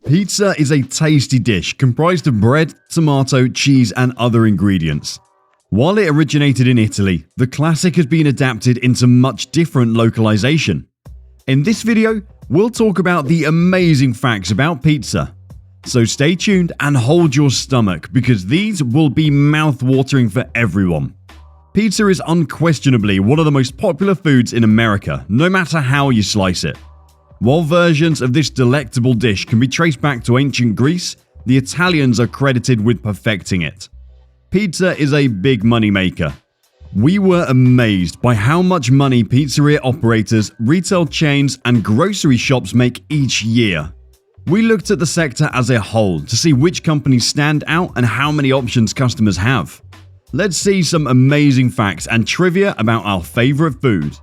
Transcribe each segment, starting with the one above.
Pizza is a tasty dish comprised of bread, tomato, cheese, and other ingredients. While it originated in Italy, the classic has been adapted into much different localization. In this video, we'll talk about the amazing facts about pizza. So stay tuned and hold your stomach because these will be mouth-watering for everyone. Pizza is unquestionably one of the most popular foods in America, no matter how you slice it. While versions of this delectable dish can be traced back to ancient Greece, the Italians are credited with perfecting it. Pizza is a big money maker. We were amazed by how much money pizzeria operators, retail chains, and grocery shops make each year. We looked at the sector as a whole to see which companies stand out and how many options customers have. Let's see some amazing facts and trivia about our favorite food.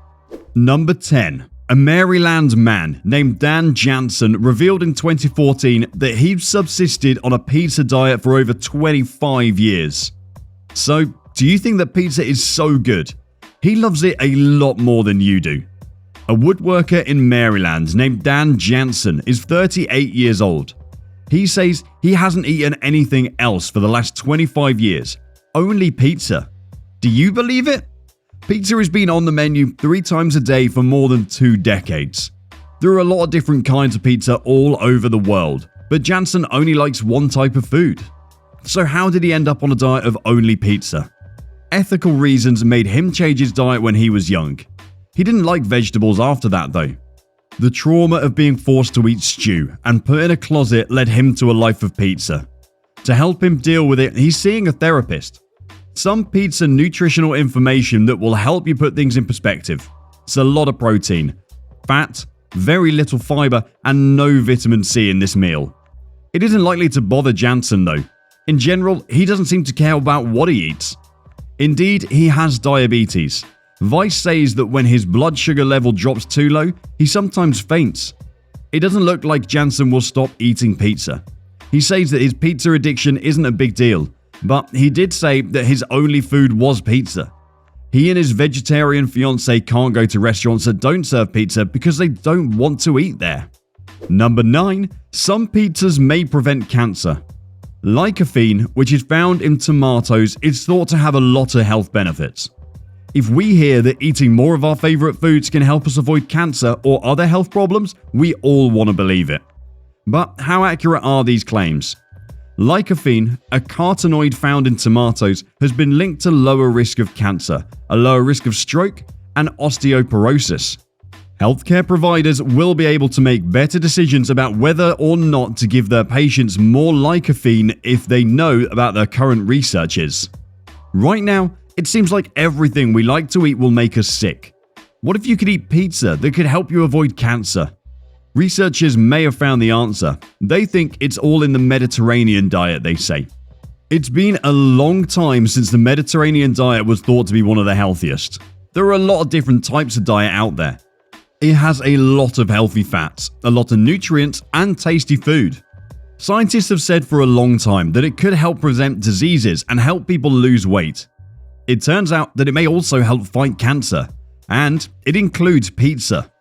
Number 10. A Maryland man named Dan Jansen revealed in 2014 that he'd subsisted on a pizza diet for over 25 years. So, do you think that pizza is so good? He loves it a lot more than you do. A woodworker in Maryland named Dan Jansen is 38 years old. He says he hasn't eaten anything else for the last 25 years, only pizza. Do you believe it? Pizza has been on the menu 3 times a day for more than 2 decades. There are a lot of different kinds of pizza all over the world, but Jansen only likes one type of food. So how did he end up on a diet of only pizza? Ethical reasons made him change his diet when he was young. He didn't like vegetables after that though. The trauma of being forced to eat stew and put in a closet led him to a life of pizza. To help him deal with it, he's seeing a therapist. Some pizza nutritional information that will help you put things in perspective. It's a lot of protein, fat, very little fiber, and no vitamin C in this meal. It isn't likely to bother Jansen though. In general, he doesn't seem to care about what he eats. Indeed, he has diabetes. Vice says that when his blood sugar level drops too low, he sometimes faints. It doesn't look like Jansen will stop eating pizza. He says that his pizza addiction isn't a big deal, but he did say that his only food was pizza. He and his vegetarian fiance can't go to restaurants that don't serve pizza because they don't want to eat there. Number 9. Some pizzas may prevent cancer. Lycopene, which is found in tomatoes, is thought to have a lot of health benefits. If we hear that eating more of our favorite foods can help us avoid cancer or other health problems, we all want to believe it. But how accurate are these claims? Lycopene, a carotenoid found in tomatoes, has been linked to lower risk of cancer, a lower risk of stroke, and osteoporosis. Healthcare providers will be able to make better decisions about whether or not to give their patients more lycopene if they know about their current researches. Right now, it seems like everything we like to eat will make us sick. What if you could eat pizza that could help you avoid cancer? Researchers may have found the answer. They think it's all in the Mediterranean diet, they say. It's been a long time since the Mediterranean diet was thought to be one of the healthiest. There are a lot of different types of diet out there. It has a lot of healthy fats, a lot of nutrients, and tasty food. Scientists have said for a long time that it could help prevent diseases and help people lose weight. It turns out that it may also help fight cancer, and it includes pizza.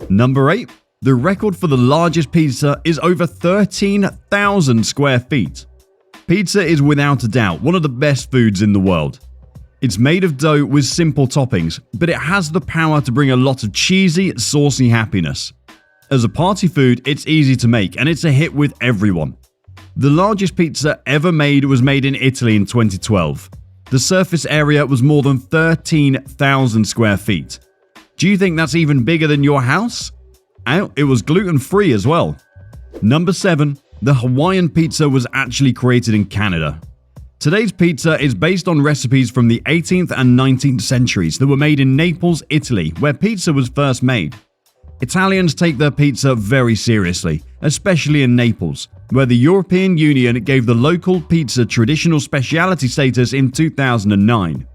Number 8. The record for the largest pizza is over 13,000 square feet. Pizza is without a doubt one of the best foods in the world. It's made of dough with simple toppings, but it has the power to bring a lot of cheesy, saucy happiness. As a party food, it's easy to make and it's a hit with everyone. The largest pizza ever made was made in Italy in 2012. The surface area was more than 13,000 square feet. Do you think that's even bigger than your house? It was gluten-free as well. Number 7. The Hawaiian pizza was actually created in Canada. Today's pizza is based on recipes from the 18th and 19th centuries that were made in Naples, Italy, where pizza was first made. Italians take their pizza very seriously, especially in Naples, where the European Union gave the local pizza traditional specialty status in 2009.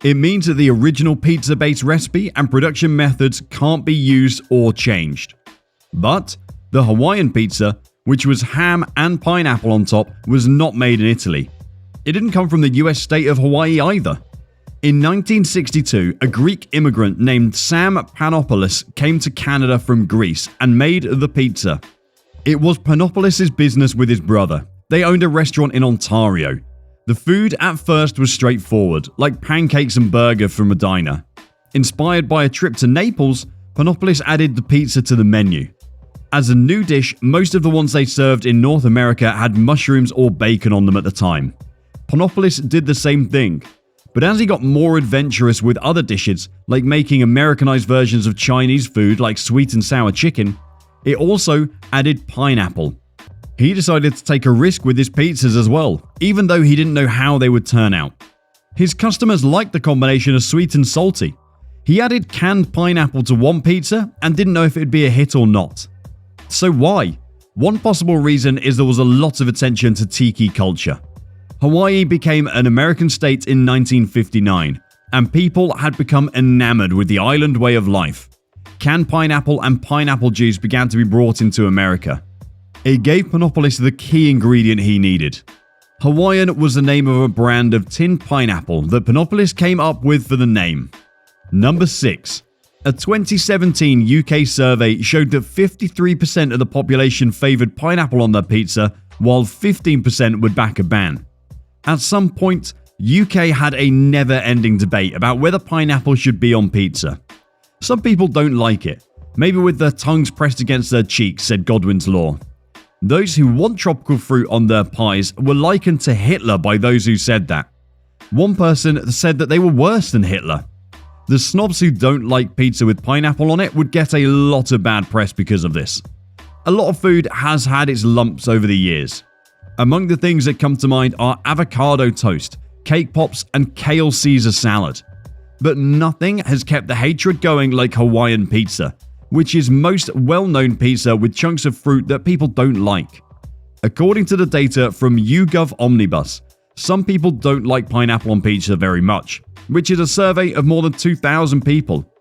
It means that the original pizza-based recipe and production methods can't be used or changed. But the Hawaiian pizza, which was ham and pineapple on top, was not made in Italy. It didn't come from the US state of Hawaii either. In 1962, a Greek immigrant named Sam Panopoulos came to Canada from Greece and made the pizza. It was Panopoulos' business with his brother. They owned a restaurant in Ontario. The food at first was straightforward, like pancakes and burger from a diner. Inspired by a trip to Naples, Panopoulos added the pizza to the menu. As a new dish, most of the ones they served in North America had mushrooms or bacon on them at the time. Panopoulos did the same thing. But as he got more adventurous with other dishes, like making Americanized versions of Chinese food like sweet and sour chicken, it also added pineapple. He decided to take a risk with his pizzas as well, even though he didn't know how they would turn out. His customers liked the combination of sweet and salty. He added canned pineapple to one pizza and didn't know if it'd be a hit or not. So why? One possible reason is there was a lot of attention to tiki culture. Hawaii became an American state in 1959, and people had become enamored with the island way of life. Canned pineapple and pineapple juice began to be brought into America. It gave Panopoulos the key ingredient he needed. Hawaiian was the name of a brand of tinned pineapple that Panopoulos came up with for the name. Number 6. A 2017 UK survey showed that 53% of the population favoured pineapple on their pizza, while 15% would back a ban. At some point, UK had a never-ending debate about whether pineapple should be on pizza. Some people don't like it, maybe with their tongues pressed against their cheeks, said Godwin's Law. Those who want tropical fruit on their pies were likened to Hitler by those who said that. One person said that they were worse than Hitler. The snobs who don't like pizza with pineapple on it would get a lot of bad press because of this. A lot of food has had its lumps over the years. Among the things that come to mind are avocado toast, cake pops, and kale Caesar salad. But nothing has kept the hatred going like Hawaiian pizza, which is most well-known pizza with chunks of fruit that people don't like. According to the data from YouGov Omnibus, some people don't like pineapple on pizza very much, which is a survey of more than 2,000 people.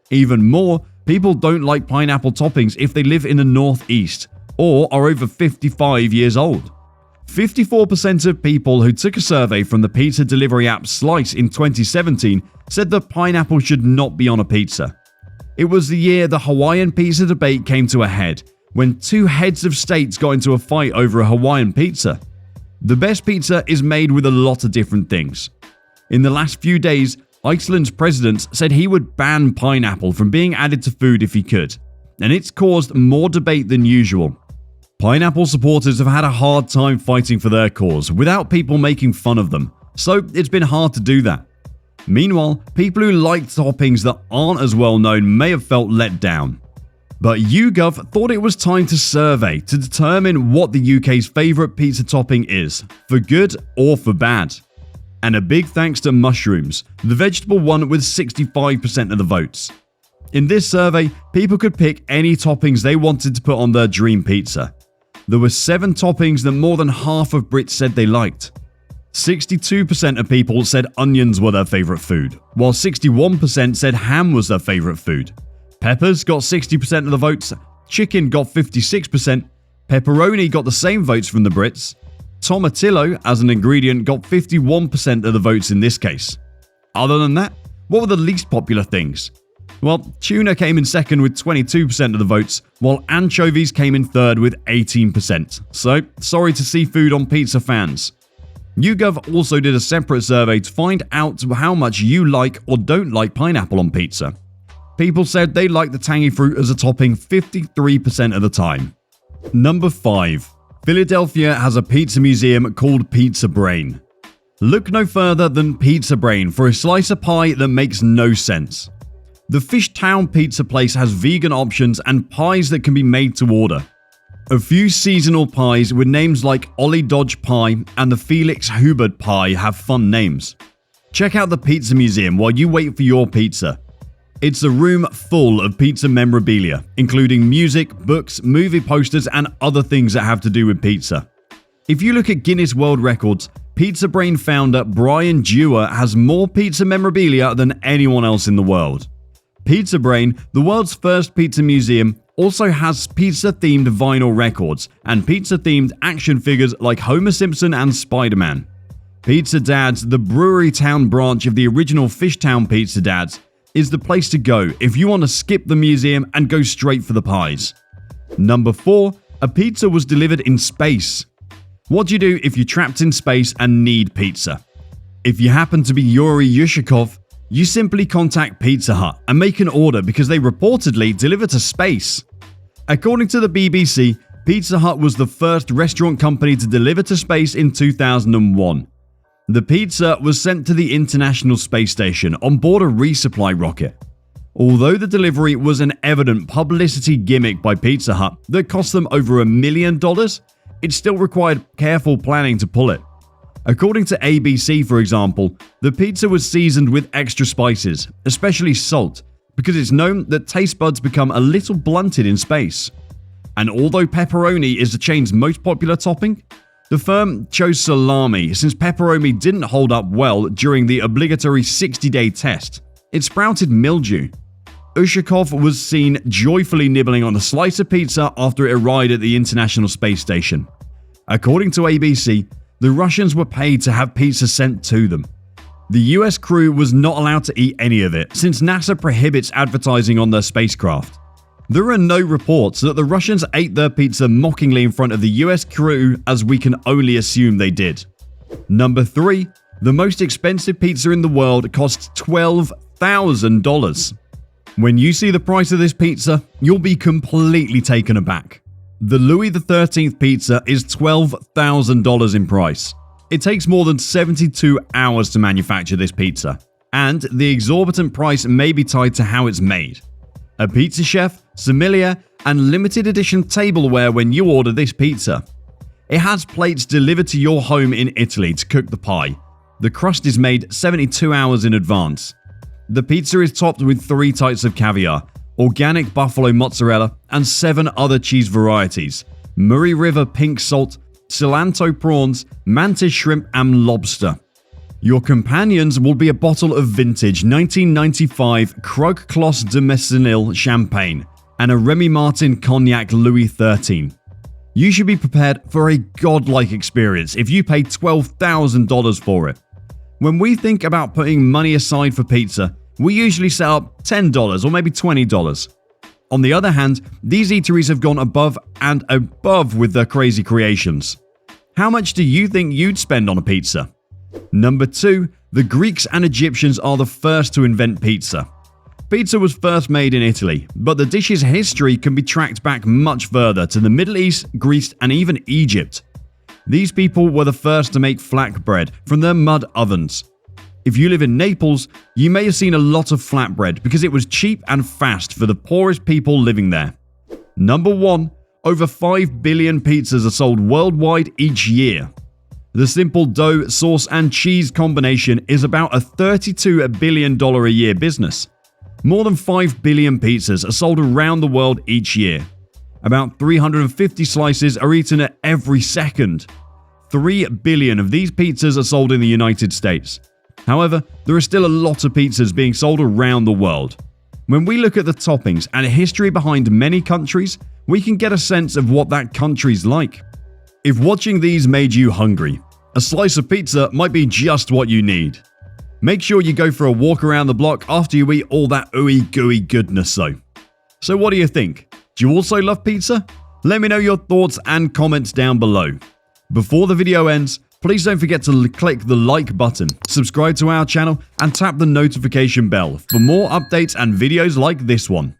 Even more, people don't like pineapple toppings if they live in the Northeast or are over 55 years old. 54% of people who took a survey from the pizza delivery app Slice in 2017 said that pineapple should not be on a pizza. It was the year the Hawaiian pizza debate came to a head, when two heads of states got into a fight over a Hawaiian pizza. The best pizza is made with a lot of different things. In the last few days, Iceland's president said he would ban pineapple from being added to food if he could, and it's caused more debate than usual. Pineapple supporters have had a hard time fighting for their cause without people making fun of them, so it's been hard to do that. Meanwhile, people who like toppings that aren't as well known may have felt let down. But YouGov thought it was time to survey to determine what the UK's favourite pizza topping is, for good or for bad. And a big thanks to mushrooms, the vegetable won with 65% of the votes. In this survey, people could pick any toppings they wanted to put on their dream pizza. There were 7 toppings that more than half of Brits said they liked. 62% of people said onions were their favourite food, while 61% said ham was their favourite food. Peppers got 60% of the votes, chicken got 56%, pepperoni got the same votes from the Brits, tomatillo as an ingredient got 51% of the votes in this case. Other than that, what were the least popular things? Well, tuna came in second with 22% of the votes, while anchovies came in third with 18%. So, sorry to seafood on pizza fans. YouGov also did a separate survey to find out how much you like or don't like pineapple on pizza. People said they like the tangy fruit as a topping 53% of the time. Number 5. Philadelphia has a pizza museum called Pizza Brain. Look no further than Pizza Brain for a slice of pie that makes no sense. The Fishtown pizza place has vegan options and pies that can be made to order. A few seasonal pies with names like Ollie Dodge Pie and the Felix Hubbard Pie have fun names. Check out the Pizza Museum while you wait for your pizza. It's a room full of pizza memorabilia, including music, books, movie posters, and other things that have to do with pizza. If you look at Guinness World Records, Pizza Brain founder Brian Dewar has more pizza memorabilia than anyone else in the world. Pizza Brain, the world's first pizza museum, also has pizza-themed vinyl records and pizza-themed action figures like Homer Simpson and Spider-Man. Pizza Dad's, the Brewery Town branch of the original Fishtown Pizza Dad's, is the place to go if you want to skip the museum and go straight for the pies. Number 4. A pizza was delivered in space. What do you do if you're trapped in space and need pizza? If you happen to be Yuri Yushakov, you simply contact Pizza Hut and make an order because they reportedly deliver to space. According to the BBC, Pizza Hut was the first restaurant company to deliver to space in 2001. The pizza was sent to the International Space Station on board a resupply rocket. Although the delivery was an evident publicity gimmick by Pizza Hut that cost them over $1 million, it still required careful planning to pull it. According to ABC, for example, the pizza was seasoned with extra spices, especially salt, because it's known that taste buds become a little blunted in space. And although pepperoni is the chain's most popular topping, the firm chose salami since pepperoni didn't hold up well during the obligatory 60-day test. It sprouted mildew. Ushakov was seen joyfully nibbling on a slice of pizza after it arrived at the International Space Station. According to ABC, the Russians were paid to have pizza sent to them. The US crew was not allowed to eat any of it since NASA prohibits advertising on their spacecraft. There are no reports that the Russians ate their pizza mockingly in front of the US crew, as we can only assume they did. Number 3. The most expensive pizza in the world costs $12,000. When you see the price of this pizza, you'll be completely taken aback. The Louis XIII pizza is $12,000 in price. It takes more than 72 hours to manufacture this pizza, and the exorbitant price may be tied to how it's made. A pizza chef, sommelier, and limited edition tableware when you order this pizza. It has plates delivered to your home in Italy to cook the pie. The crust is made 72 hours in advance. The pizza is topped with 3 types of caviar, organic buffalo mozzarella, and 7 other cheese varieties: Murray River pink salt, cilantro prawns, mantis shrimp, and lobster. Your companions will be a bottle of vintage 1995 Krug Kloss de Messenil champagne and a Remy Martin Cognac Louis XIII. You should be prepared for a godlike experience if you pay $12,000 for it. When we think about putting money aside for pizza, we usually set up $10 or maybe $20. On the other hand, these eateries have gone above and above with their crazy creations. How much do you think you'd spend on a pizza? Number 2. The Greeks and Egyptians are the first to invent pizza. Pizza was first made in Italy, but the dish's history can be tracked back much further to the Middle East, Greece, and even Egypt. These people were the first to make flatbread from their mud ovens. If you live in Naples, you may have seen a lot of flatbread because it was cheap and fast for the poorest people living there. Number 1. Over 5 billion pizzas are sold worldwide each year. The simple dough, sauce, and cheese combination is about a $32 billion a year business. More than 5 billion pizzas are sold around the world each year. About 350 slices are eaten at every second. 3 billion of these pizzas are sold in the United States. However, there are still a lot of pizzas being sold around the world. When we look at the toppings and history behind many countries, we can get a sense of what that country's like. If watching these made you hungry, a slice of pizza might be just what you need. Make sure you go for a walk around the block after you eat all that ooey gooey goodness though. So what do you think? Do you also love pizza? Let me know your thoughts and comments down below. Before the video ends, please don't forget to click the like button, subscribe to our channel, and tap the notification bell for more updates and videos like this one.